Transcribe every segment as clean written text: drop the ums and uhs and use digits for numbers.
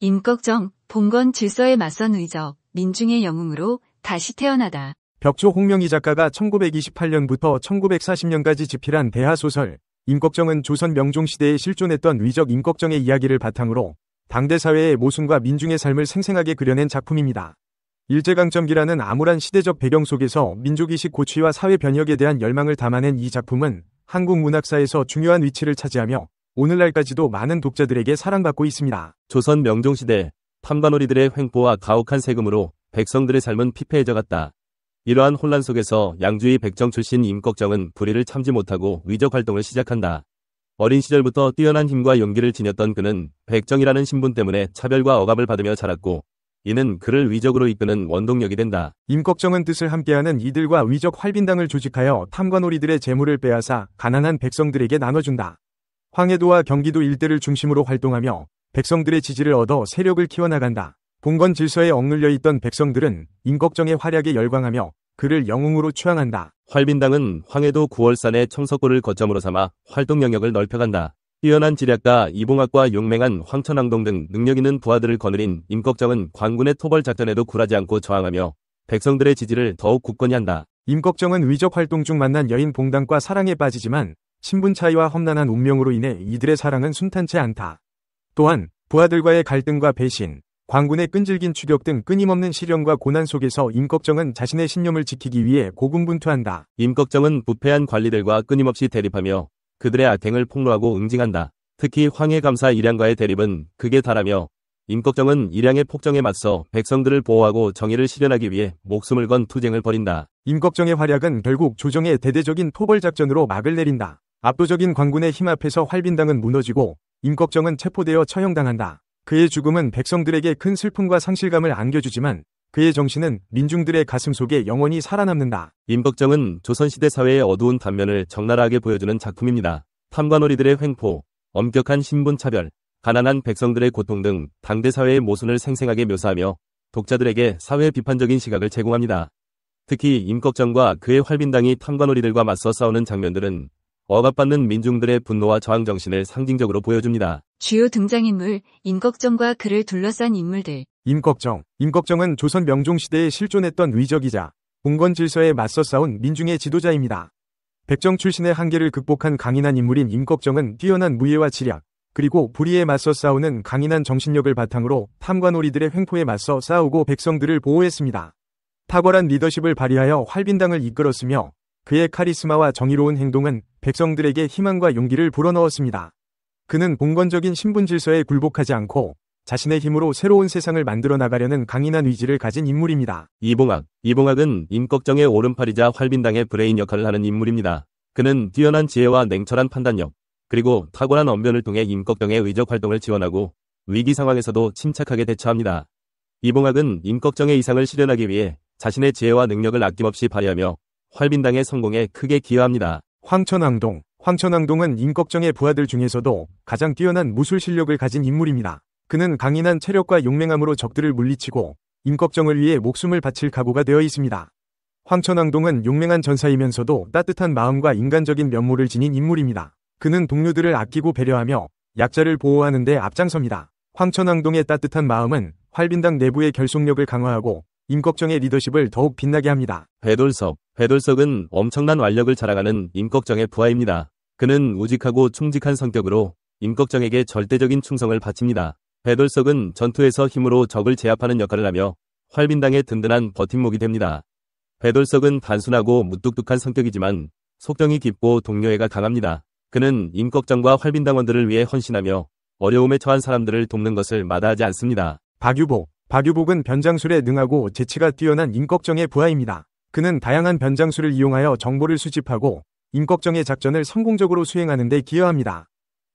임꺽정, 봉건 질서에 맞선 의적, 민중의 영웅으로 다시 태어나다. 벽조 홍명희 작가가 1928년부터 1940년까지 집필한 대하소설 임꺽정은 조선 명종시대에 실존했던 위적 임꺽정의 이야기를 바탕으로 당대 사회의 모순과 민중의 삶을 생생하게 그려낸 작품입니다. 일제강점기라는 암울한 시대적 배경 속에서 민족의식 고취와 사회 변혁에 대한 열망을 담아낸 이 작품은 한국 문학사에서 중요한 위치를 차지하며 오늘날까지도 많은 독자들에게 사랑받고 있습니다. 조선 명종시대 탐관오리들의 횡포와 가혹한 세금으로 백성들의 삶은 피폐해져갔다. 이러한 혼란 속에서 양주의 백정 출신 임꺽정은 불의를 참지 못하고 위적 활동을 시작한다. 어린 시절부터 뛰어난 힘과 용기를 지녔던 그는 백정이라는 신분 때문에 차별과 억압을 받으며 자랐고 이는 그를 위적으로 이끄는 원동력이 된다. 임꺽정은 뜻을 함께하는 이들과 위적 활빈당을 조직하여 탐관오리들의 재물을 빼앗아 가난한 백성들에게 나눠준다. 황해도와 경기도 일대를 중심으로 활동하며 백성들의 지지를 얻어 세력을 키워나간다. 봉건 질서에 억눌려 있던 백성들은 임꺽정의 활약에 열광하며 그를 영웅으로 추앙한다. 활빈당은 황해도 구월산의 청석골을 거점으로 삼아 활동 영역을 넓혀간다. 뛰어난 지략가 이봉학과 용맹한 황천왕동 등 능력 있는 부하들을 거느린 임꺽정은 광군의 토벌 작전에도 굴하지 않고 저항하며 백성들의 지지를 더욱 굳건히 한다. 임꺽정은 위적 활동 중 만난 여인 봉당과 사랑에 빠지지만 신분 차이와 험난한 운명으로 인해 이들의 사랑은 순탄치 않다. 또한 부하들과의 갈등과 배신, 광군의 끈질긴 추격 등 끊임없는 시련과 고난 속에서 임꺽정은 자신의 신념을 지키기 위해 고군분투한다. 임꺽정은 부패한 관리들과 끊임없이 대립하며 그들의 악행을 폭로하고 응징한다. 특히 황해감사 일양과의 대립은 극에 달하며 임꺽정은 일양의 폭정에 맞서 백성들을 보호하고 정의를 실현하기 위해 목숨을 건 투쟁을 벌인다. 임꺽정의 활약은 결국 조정의 대대적인 토벌작전으로 막을 내린다. 압도적인 광군의 힘 앞에서 활빈당은 무너지고 임꺽정은 체포되어 처형당한다. 그의 죽음은 백성들에게 큰 슬픔과 상실감을 안겨주지만 그의 정신은 민중들의 가슴 속에 영원히 살아남는다. 임꺽정은 조선시대 사회의 어두운 단면을 적나라하게 보여주는 작품입니다. 탐관오리들의 횡포, 엄격한 신분차별, 가난한 백성들의 고통 등 당대 사회의 모순을 생생하게 묘사하며 독자들에게 사회 비판적인 시각을 제공합니다. 특히 임꺽정과 그의 활빈당이 탐관오리들과 맞서 싸우는 장면들은 억압받는 민중들의 분노와 저항 정신을 상징적으로 보여줍니다. 주요 등장인물, 임꺽정과 그를 둘러싼 인물들. 임꺽정은 조선 명종시대에 실존했던 위적이자 봉건 질서에 맞서 싸운 민중의 지도자입니다. 백정 출신의 한계를 극복한 강인한 인물인 임꺽정은 뛰어난 무예와 지략, 그리고 불의에 맞서 싸우는 강인한 정신력을 바탕으로 탐관오리들의 횡포에 맞서 싸우고 백성들을 보호했습니다. 탁월한 리더십을 발휘하여 활빈당을 이끌었으며 그의 카리스마와 정의로운 행동은 백성들에게 희망과 용기를 불어넣었습니다. 그는 봉건적인 신분 질서에 굴복하지 않고 자신의 힘으로 새로운 세상을 만들어 나가려는 강인한 의지를 가진 인물입니다. 이봉학은 임꺽정의 오른팔이자 활빈당의 브레인 역할을 하는 인물입니다. 그는 뛰어난 지혜와 냉철한 판단력, 그리고 탁월한 언변을 통해 임꺽정의 의적 활동을 지원하고 위기 상황에서도 침착하게 대처합니다. 이봉학은 임꺽정의 이상을 실현하기 위해 자신의 지혜와 능력을 아낌없이 발휘하며 활빈당의 성공에 크게 기여합니다. 황천왕동은 임꺽정의 부하들 중에서도 가장 뛰어난 무술 실력을 가진 인물입니다. 그는 강인한 체력과 용맹함으로 적들을 물리치고 임꺽정을 위해 목숨을 바칠 각오가 되어 있습니다. 황천왕동은 용맹한 전사이면서도 따뜻한 마음과 인간적인 면모를 지닌 인물입니다. 그는 동료들을 아끼고 배려하며 약자를 보호하는 데 앞장섭니다. 황천왕동의 따뜻한 마음은 활빈당 내부의 결속력을 강화하고 임꺽정의 리더십을 더욱 빛나게 합니다. 배돌석은 엄청난 완력을 자랑하는 임꺽정의 부하입니다. 그는 우직하고 충직한 성격으로 임꺽정에게 절대적인 충성을 바칩니다. 배돌석은 전투에서 힘으로 적을 제압하는 역할을 하며 활빈당의 든든한 버팀목이 됩니다. 배돌석은 단순하고 무뚝뚝한 성격이지만 속정이 깊고 동료애가 강합니다. 그는 임꺽정과 활빈당원들을 위해 헌신하며 어려움에 처한 사람들을 돕는 것을 마다하지 않습니다. 박유복은 변장술에 능하고 재치가 뛰어난 임꺽정의 부하입니다. 그는 다양한 변장술을 이용하여 정보를 수집하고 임꺽정의 작전을 성공적으로 수행하는 데 기여합니다.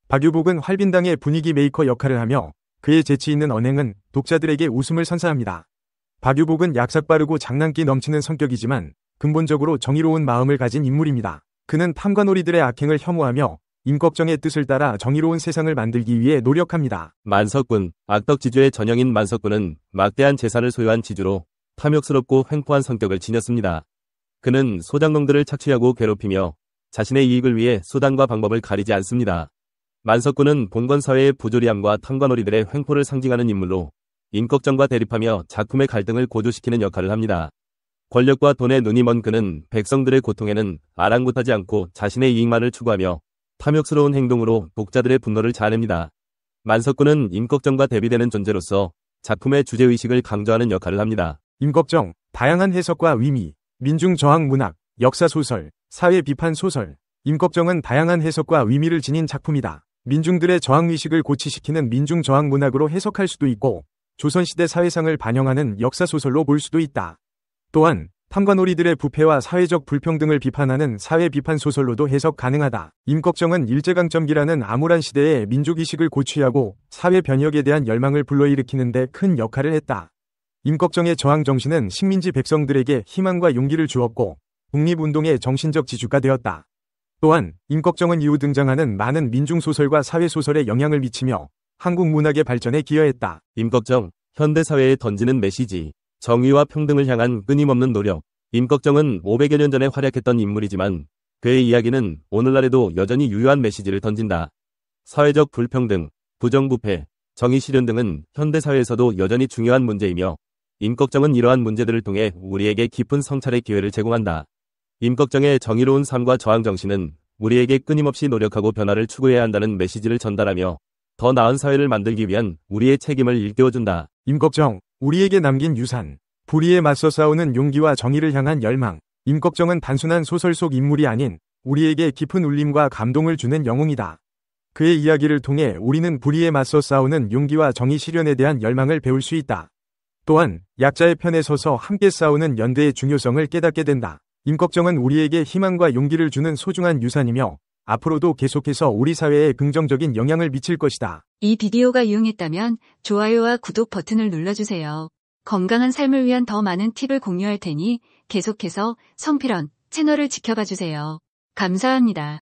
박유복은 활빈당의 분위기 메이커 역할을 하며 그의 재치 있는 언행은 독자들에게 웃음을 선사합니다. 박유복은 약삭빠르고 장난기 넘치는 성격이지만 근본적으로 정의로운 마음을 가진 인물입니다. 그는 탐관오리들의 악행을 혐오하며 임꺽정의 뜻을 따라 정의로운 세상을 만들기 위해 노력합니다. 만석군, 악덕지주의 전형인 만석군은 막대한 재산을 소유한 지주로 탐욕스럽고 횡포한 성격을 지녔습니다. 그는 소장농들을 착취하고 괴롭히며 자신의 이익을 위해 수단과 방법을 가리지 않습니다. 만석군은 봉건 사회의 부조리함과 탐관오리들의 횡포를 상징하는 인물로 임꺽정과 대립하며 작품의 갈등을 고조시키는 역할을 합니다. 권력과 돈에 눈이 먼 그는 백성들의 고통에는 아랑곳하지 않고 자신의 이익만을 추구하며 탐욕스러운 행동으로 독자들의 분노를 자아냅니다. 만석군은 임꺽정과 대비되는 존재로서 작품의 주제의식을 강조하는 역할을 합니다. 임꺽정, 다양한 해석과 의미, 민중저항 문학, 역사소설, 사회비판 소설. 임꺽정은 다양한 해석과 의미를 지닌 작품이다. 민중들의 저항의식을 고취시키는 민중저항 문학으로 해석할 수도 있고 조선시대 사회상을 반영하는 역사소설로 볼 수도 있다. 또한 탐관오리들의 부패와 사회적 불평등을 비판하는 사회비판 소설로도 해석 가능하다. 임꺽정은 일제강점기라는 암울한 시대에 민족의식을 고취하고 사회 변혁에 대한 열망을 불러일으키는 데 큰 역할을 했다. 임꺽정의 저항 정신은 식민지 백성들에게 희망과 용기를 주었고 독립운동의 정신적 지주가 되었다. 또한 임꺽정은 이후 등장하는 많은 민중소설과 사회소설에 영향을 미치며 한국 문학의 발전에 기여했다. 임꺽정, 현대사회에 던지는 메시지, 정의와 평등을 향한 끊임없는 노력. 임꺽정은 500여 년 전에 활약했던 인물이지만 그의 이야기는 오늘날에도 여전히 유효한 메시지를 던진다. 사회적 불평등, 부정부패, 정의 실현 등은 현대사회에서도 여전히 중요한 문제이며 임꺽정은 이러한 문제들을 통해 우리에게 깊은 성찰의 기회를 제공한다. 임꺽정의 정의로운 삶과 저항 정신은 우리에게 끊임없이 노력하고 변화를 추구해야 한다는 메시지를 전달하며 더 나은 사회를 만들기 위한 우리의 책임을 일깨워준다. 임꺽정, 우리에게 남긴 유산. 불의에 맞서 싸우는 용기와 정의를 향한 열망. 임꺽정은 단순한 소설 속 인물이 아닌 우리에게 깊은 울림과 감동을 주는 영웅이다. 그의 이야기를 통해 우리는 불의에 맞서 싸우는 용기와 정의 실현에 대한 열망을 배울 수 있다. 또한 약자의 편에 서서 함께 싸우는 연대의 중요성을 깨닫게 된다. 임꺽정은 우리에게 희망과 용기를 주는 소중한 유산이며 앞으로도 계속해서 우리 사회에 긍정적인 영향을 미칠 것이다. 이 비디오가 유용했다면 좋아요와 구독 버튼을 눌러주세요. 건강한 삶을 위한 더 많은 팁을 공유할 테니 계속해서 성필원 채널을 지켜봐주세요. 감사합니다.